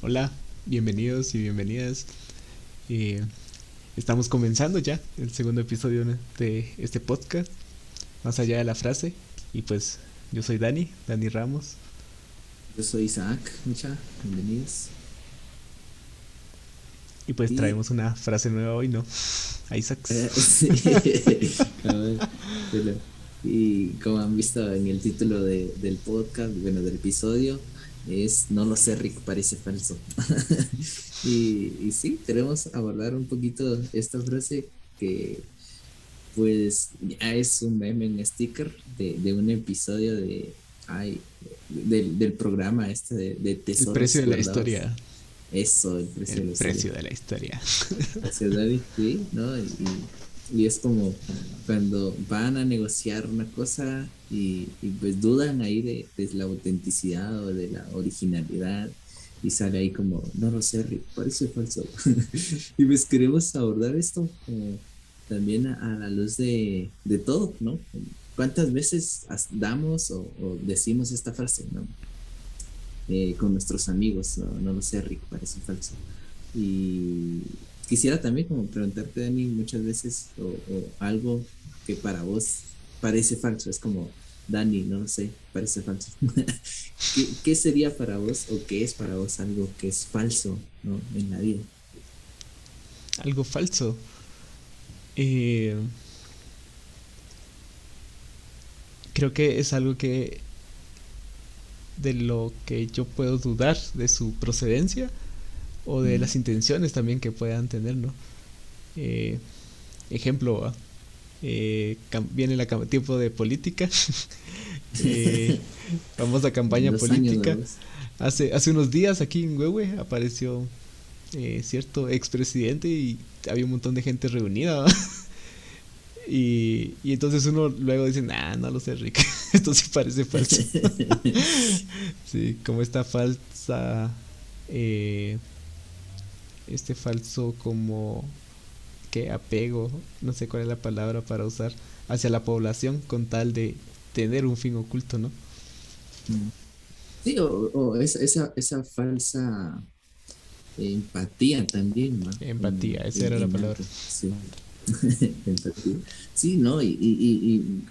Hola, bienvenidos y bienvenidas. Eh, Estamos comenzando ya el segundo episodio de este podcast, Más allá de la frase. Y pues yo soy Dani Ramos. Yo soy Isaac, mucha, bienvenidos. Y pues Y traemos una frase nueva hoy, ¿no? Isaacs. sí, cabal, pero- y como han visto en el título del podcast, bueno, del episodio, es No lo sé, Rick, parece falso. Y sí, queremos abordar un poquito esta frase que pues ya es un meme, un sticker de un episodio ay, del programa este de El precio tesoros de la guardados. historia. Eso, el precio El de la historia. precio de la historia. Gracias, David. Sí, ¿no? Y es como cuando van a negociar una cosa y pues dudan ahí de la autenticidad o de la originalidad y sale ahí como, no lo sé, Rick, parece falso. Y pues queremos abordar esto como también a la luz de todo, ¿no? ¿Cuántas veces damos o decimos esta frase, ¿no? Con nuestros amigos, no, no lo sé, Rick, parece falso. Y quisiera también como preguntarte, Dani, muchas veces o algo que para vos parece falso, es como, Dani, no lo sé, parece falso. ¿Qué sería para vos o qué es para vos algo que es falso, ¿no? En la vida. Algo falso. Eh, Creo que es algo que de lo que yo puedo dudar de su procedencia o de Mm. las intenciones también que puedan tener, ¿no? Eh, Ejemplo, ¿va? Viene tiempo de política, eh, famosa campaña 2 años, política. vamos. Hace unos días aquí en Huehue apareció cierto expresidente y había un montón de gente reunida, ¿va? Y entonces uno luego dice, nah, no lo sé, Rick, esto sí parece falso. Sí, como esta falsa, eh, este falso como que apego, no sé cuál es la palabra para usar, hacia la población con tal de tener un fin oculto, ¿no? Mm. Sí, o esa falsa empatía también, ¿va? Empatía, esa era la En palabra. algo, sí. Empatía. Sí, ¿no?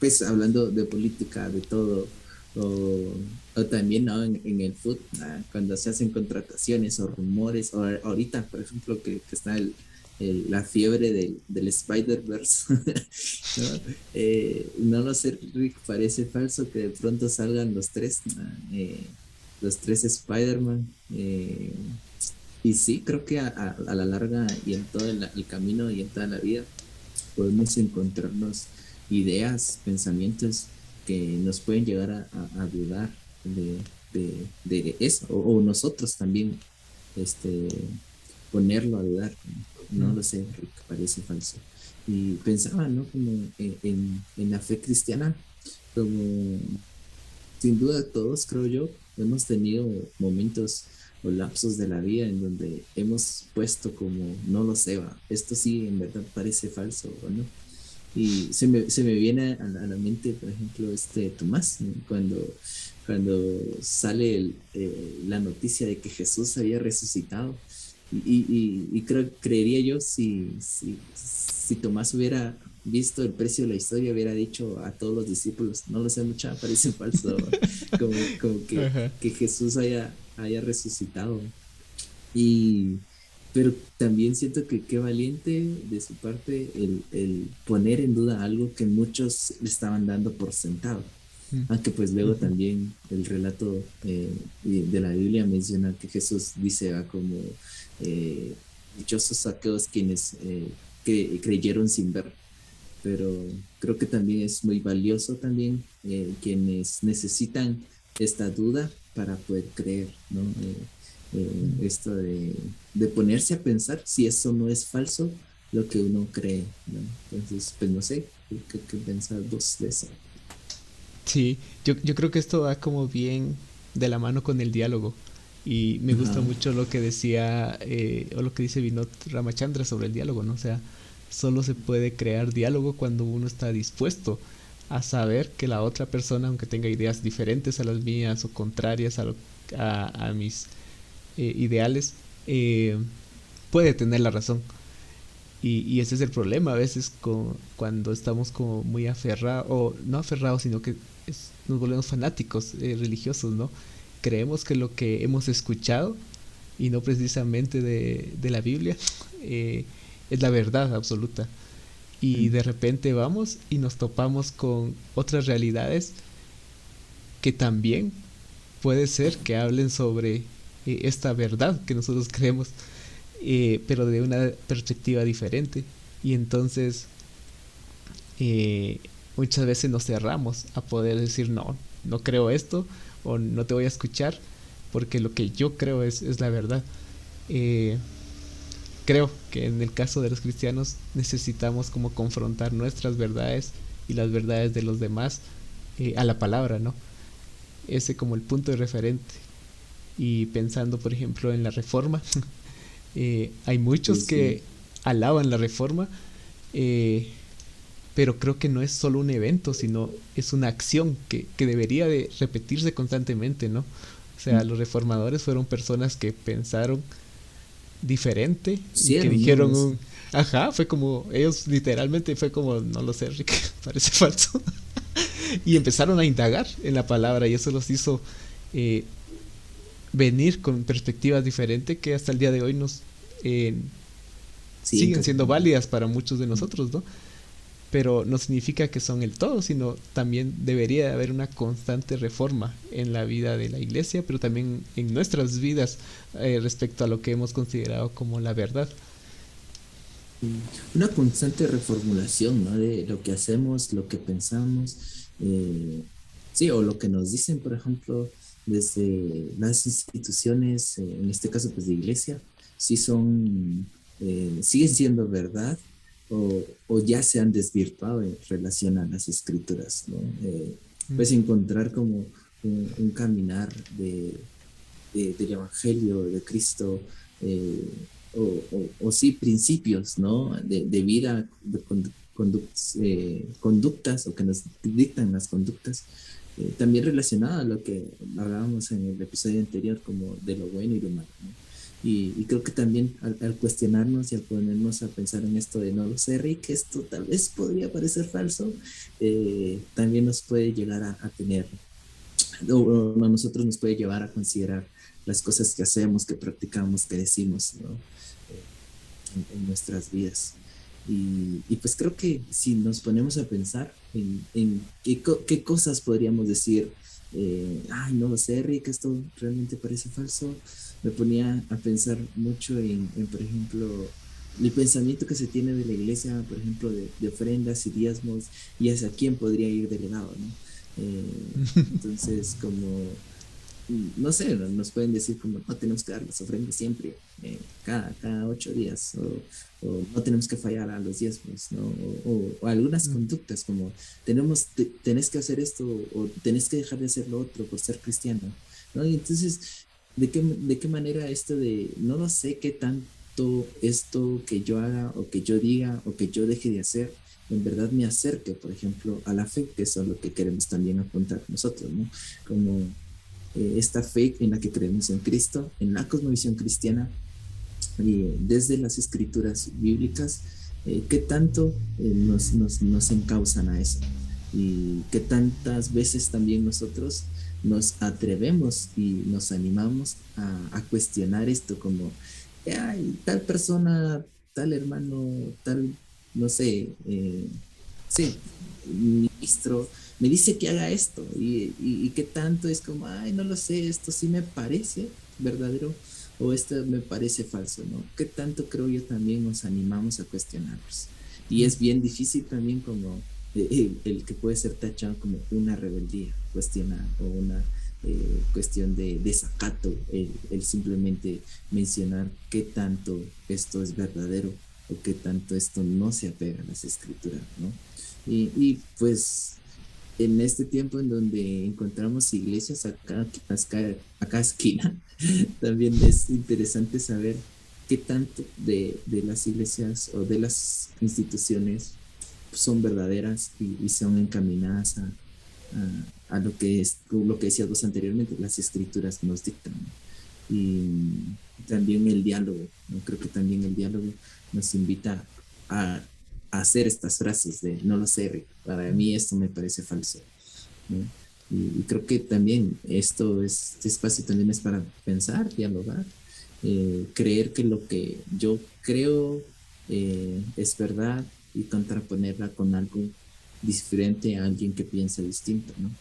Pues hablando de política, de todo, o también, ¿no? En el fútbol, cuando se hacen contrataciones o rumores, o ahorita, por ejemplo, que está la fiebre del Spider-Verse, ¿no? No lo sé, Rick, parece falso que de pronto salgan los tres Spider-Man. Y sí, creo que a la larga y en todo el camino y en toda la vida podemos encontrarnos ideas, pensamientos que nos pueden llegar a dudar de eso, o nosotros también este, ponerlo a dudar. No Mm. lo sé, Rick, parece falso. Y pensaba, ¿no? Como en la fe cristiana, como sin duda todos, creo yo, hemos tenido momentos o lapsos de la vida en donde hemos puesto como, no lo sé, esto sí en verdad parece falso, ¿o no? Y se me viene a la mente, por ejemplo, Tomás, ¿no? Cuando sale la noticia de que Jesús había resucitado. Y creería yo, si Tomás hubiera visto el precio de la historia, hubiera dicho a todos los discípulos, no lo sé, mucha, parece falso, ¿va? Como Ajá. que Jesús haya resucitado. Y, pero también siento que qué valiente de su parte el poner en duda algo que muchos le estaban dando por sentado. Mm. Aunque pues luego Ujú. también el relato de la Biblia menciona que Jesús dice como dichosos aquellos quienes creyeron sin ver, pero creo que también es muy valioso también quienes necesitan esta duda para poder creer, ¿no? Mm. Esto de ponerse a pensar si eso no es falso, lo que uno cree, ¿no? Entonces, pues no sé, ¿qué pensás vos de eso? Sí, yo creo que esto va como bien de la mano con el diálogo. Y me gusta Ajá. mucho lo que decía, o lo que dice Vinod Ramachandra sobre el diálogo, ¿no? O sea, solo se puede crear diálogo cuando uno está dispuesto a saber que la otra persona, aunque tenga ideas diferentes a las mías o contrarias a mis ideales, puede tener la razón. Y ese es el problema a veces cuando estamos como muy aferrados, o no aferrados, sino que nos volvemos fanáticos religiosos, ¿no? Creemos que lo que hemos escuchado, y no precisamente de la Biblia, es la verdad absoluta. Y de repente vamos y nos topamos con otras realidades que también puede ser que hablen sobre esta verdad que nosotros creemos, pero de una perspectiva diferente. Y entonces eh, muchas veces nos cerramos a poder decir no, no creo esto o no te voy a escuchar porque lo que yo creo es la verdad. Eh, Creo que en el caso de los cristianos necesitamos como confrontar nuestras verdades y las verdades de los demás a la palabra, ¿no? Ese como el punto de referente. Y pensando, por ejemplo, en la reforma, hay Sí, muchos sí. que alaban la reforma, eh, pero creo que no es solo un evento, sino es una acción que debería de repetirse constantemente, ¿no? O sea, los reformadores fueron personas que pensaron diferente y que Hicieron, ¿no? dijeron un... Ajá, fue como, ellos literalmente fue como, no lo sé, Rick, parece falso. Y empezaron a indagar en la palabra y eso los hizo eh, venir con perspectivas diferentes que hasta el día de hoy nos eh, Sí, siguen siendo válidas para muchos de nosotros, ¿no? Pero no significa que son el todo, sino también debería haber una constante reforma en la vida de la iglesia, pero también en nuestras vidas respecto a lo que hemos considerado como la verdad. una constante reformulación, ¿no? De lo que hacemos, lo que pensamos, sí, o lo que nos dicen, por ejemplo, desde las instituciones, en este caso, pues de iglesia, si son, siguen siendo verdad o ya se han desvirtuado en relación a las escrituras, ¿no? Mm. Pues encontrar como un caminar del Evangelio de Cristo, o sí principios, ¿no? De vida, de conductas o que nos dictan las conductas, también relacionada a lo que hablábamos en el episodio anterior, como de lo bueno y lo malo, ¿no? Y creo que también al cuestionarnos y al ponernos a pensar en esto de no lo sé, Rick, esto tal vez podría parecer falso, también nos puede llegar a tener o a nosotros nos puede llevar a considerar las cosas que hacemos, que practicamos, que decimos, ¿no? En nuestras vidas. Y, pues creo que si nos ponemos a pensar en qué cosas podríamos decir, ay, no lo sé, Rick, esto realmente parece falso, me ponía a pensar mucho por ejemplo, el pensamiento que se tiene de la iglesia, por ejemplo, de ofrendas y diezmos, y hacia quién podría ir delegado, ¿no? Entonces, como no sé, nos pueden decir como no tenemos que dar las ofrendas siempre, cada 8 días, o no tenemos que fallar a los diezmos, ¿no? O algunas Mm. conductas como tenés que hacer esto o tenés que dejar de hacer lo otro por ser cristiano, ¿no? Y entonces, ¿de qué manera esto de no lo sé qué tanto esto que yo haga o que yo diga o que yo deje de hacer en verdad me acerque, por ejemplo, a la fe, que es a lo que queremos también apuntar nosotros, ¿no? Como esta fe en la que creemos en Cristo, en la cosmovisión cristiana, desde las escrituras bíblicas, qué tanto nos encausan a eso y qué tantas veces también nosotros nos atrevemos y nos animamos a cuestionar esto como, ay, tal persona, tal hermano, tal, no sé, sí, ministro, me dice que haga esto y qué tanto es como, ay, no lo sé, esto sí me parece verdadero o esto me parece falso, ¿no? ¿Qué tanto creo yo también nos animamos a cuestionarnos? Y Mm. es bien difícil también como el que puede ser tachado como una rebeldía, cuestionar o una cuestión de desacato, el simplemente mencionar qué tanto esto es verdadero o qué tanto esto no se apega a las escrituras, ¿no? Y pues en este tiempo en donde encontramos iglesias a cada esquina, también es interesante saber qué tanto de las iglesias o de las instituciones son verdaderas y son encaminadas a lo que es lo que decías vos anteriormente, las escrituras nos dictan, ¿no? y también el diálogo, ¿no? Creo que también el diálogo nos invita a, a hacer estas frases de no lo sé, Rick, para mí esto me parece falso, ¿no? Y creo que también este espacio también es para pensar, dialogar, creer que lo que yo creo es verdad y contraponerla con algo diferente a alguien que piensa distinto, ¿no?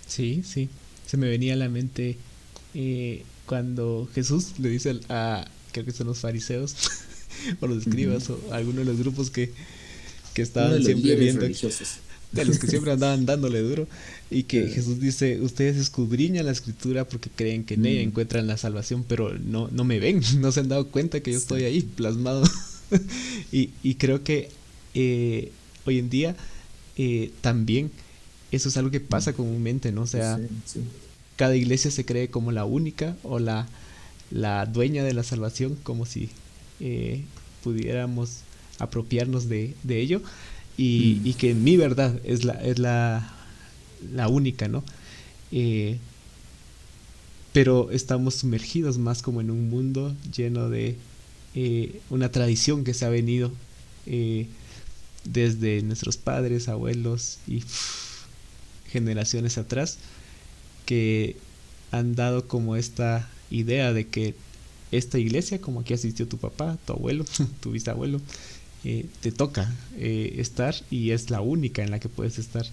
Sí, sí. Se me venía a la mente cuando Jesús le dice creo que son los fariseos, o los Ujú. escribas, o alguno de los grupos que Uno de estaban los siempre líderes viendo, religiosos. de los que siempre andaban dándole duro, y que Eh, Jesús dice, ustedes escudriñan la escritura porque creen que en ella mm, encuentran la salvación, pero no me ven, no se han dado cuenta que yo estoy ahí exacto. plasmado. Y creo que hoy en día también eso es algo que Mm, pasa comúnmente, ¿no? O sea, sí, sí. cada iglesia se cree como la única o la dueña de la salvación, como si eh, pudiéramos apropiarnos de ello, Mm, y que mi verdad es la única, ¿no? Eh, pero estamos sumergidos más como en un mundo lleno de una tradición que se ha venido eh, desde nuestros padres, abuelos y generaciones atrás, que han dado como esta idea de que esta iglesia, como aquí asistió tu papá, tu abuelo, tu bisabuelo, te toca estar y es la única en la que puedes estar.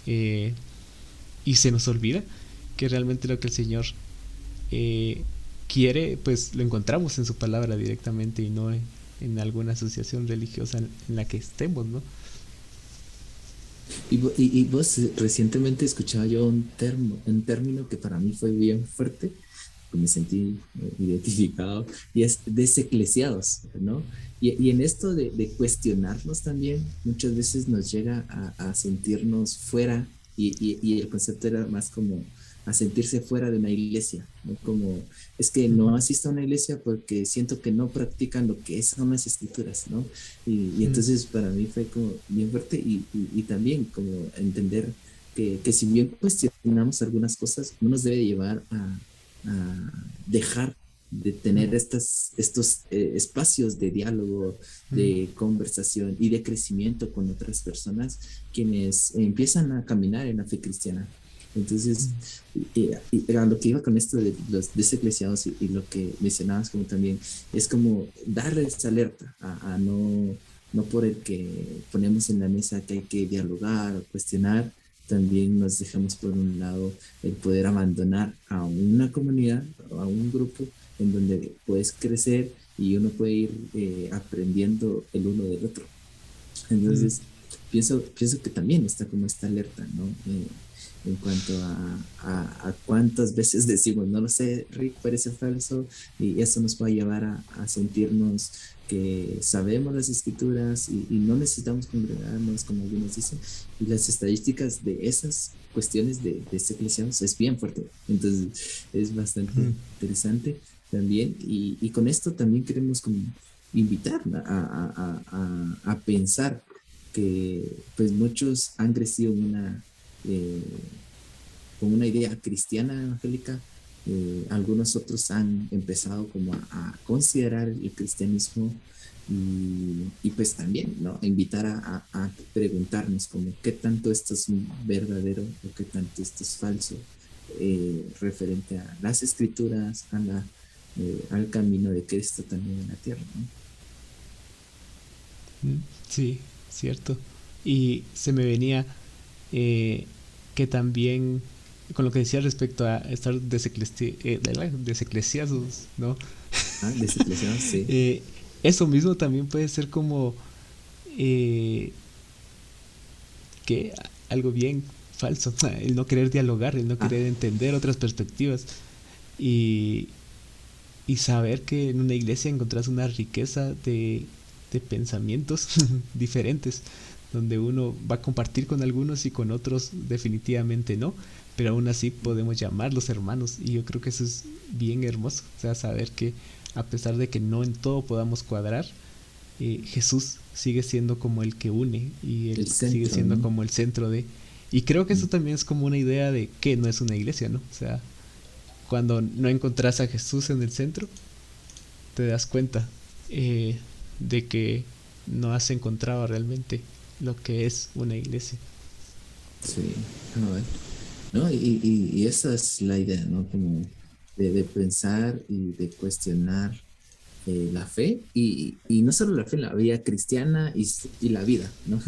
Eh, y se nos olvida que realmente lo que el Señor eh, quiere, pues lo encontramos en su palabra directamente y no en alguna asociación religiosa en la que estemos, ¿no? y vos recientemente escuchaba yo un término que para mí fue bien fuerte, que me sentí identificado, y es deseclesiados, ¿no? Y en esto de cuestionarnos también, muchas veces nos llega a sentirnos fuera, y el concepto era más como a sentirse fuera de una iglesia, ¿no? Como es que no asisto a una iglesia porque siento que no practican lo que son las escrituras, ¿no? Y Mm, entonces para mí fue como bien fuerte y también como entender que si bien cuestionamos algunas cosas, no nos debe llevar a dejar de tener estos espacios de diálogo, mm, de conversación y de crecimiento con otras personas quienes empiezan a caminar en la fe cristiana. Entonces, a lo que iba con esto de los deseclesiados y lo que mencionabas como también, es como darles alerta a no por el que ponemos en la mesa que hay que dialogar o cuestionar, también nos dejamos por un lado el poder abandonar a una comunidad o a un grupo en donde puedes crecer y uno puede ir aprendiendo el uno del otro. mm. Entonces, pienso que también está como esta alerta, ¿no? En cuanto a cuántas veces decimos, no lo sé, Rick, parece falso, y eso nos puede llevar a sentirnos que sabemos las escrituras y no necesitamos congregarnos, como algunos dicen, y las estadísticas de esas cuestiones de este eclesianos es bien fuerte, entonces es bastante Mm. interesante también, y con esto también queremos como invitar a pensar que pues muchos han crecido eh, con una idea cristiana evangélica, algunos otros han empezado como a considerar el cristianismo y pues también, ¿no? Invitar a preguntarnos como qué tanto esto es verdadero o qué tanto esto es falso, referente a las escrituras, al camino de Cristo también en la tierra, ¿no? Sí, cierto. Y se me venía eh, que también, con lo que decía respecto a estar deseclesiados, ¿no? Ah, deseclesiados, sí. Eh, Eso mismo también puede ser como eh, que algo bien falso, el no querer dialogar, el no Ah, querer entender otras perspectivas y, y saber que en una iglesia encontrás una riqueza de pensamientos diferentes, donde uno va a compartir con algunos y con otros definitivamente no, pero aún así podemos llamarlos hermanos y yo creo que eso es bien hermoso, o sea, saber que a pesar de que no en todo podamos cuadrar, Jesús sigue siendo como el que une y el él sigue centro, siendo ¿no? como el centro de... Y creo que eso Mm. también es como una idea de que no es una iglesia, ¿no? O sea, cuando no encontrás a Jesús en el centro, te das cuenta de que no has encontrado realmente lo que es una iglesia. Sí, a ver. ¿No? Y esa es la idea, ¿no? Como de pensar y de cuestionar la fe y no solo la fe, la vida cristiana y la vida, ¿no?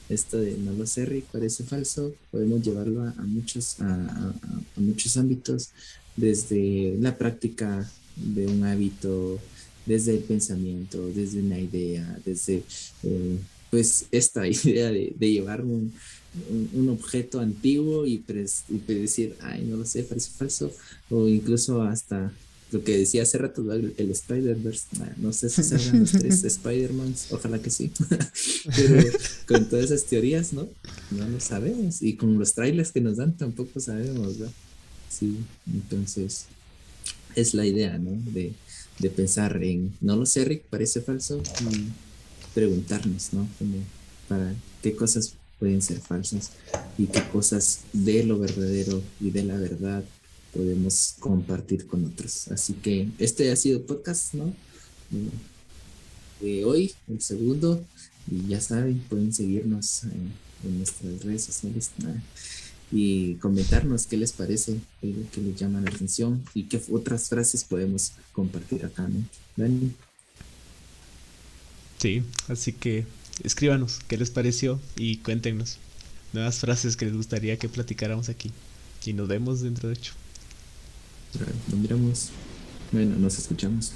Esto de no lo sé, Rick, parece falso, podemos llevarlo a muchos, a muchos ámbitos, desde la práctica de un hábito, desde el pensamiento, desde una idea, desde pues esta idea de llevar un objeto antiguo y decir, ay, no lo sé, parece falso, o incluso hasta lo que decía hace rato, ¿no? El Spider-Verse, no sé si salgan los tres Spider-Mans, ojalá que sí, pero con todas esas teorías, ¿no? No lo sabemos, y con los trailers que nos dan tampoco sabemos, ¿no? Sí, entonces es la idea, ¿no? De pensar en, no lo sé, Rick, parece falso, y preguntarnos, ¿no? Como para qué cosas pueden ser falsas y qué cosas de lo verdadero y de la verdad podemos compartir con otros. Así que este ha sido el podcast, ¿no? De hoy, el segundo, y ya saben, pueden seguirnos en nuestras redes sociales, ¿no? Y comentarnos qué les parece, qué les llama la atención y qué otras frases podemos compartir acá, ¿no? Dani. Sí, así que escríbanos qué les pareció y cuéntenos nuevas frases que les gustaría que platicáramos aquí. Y nos vemos dentro de hecho. Nos miramos. Bueno, nos escuchamos.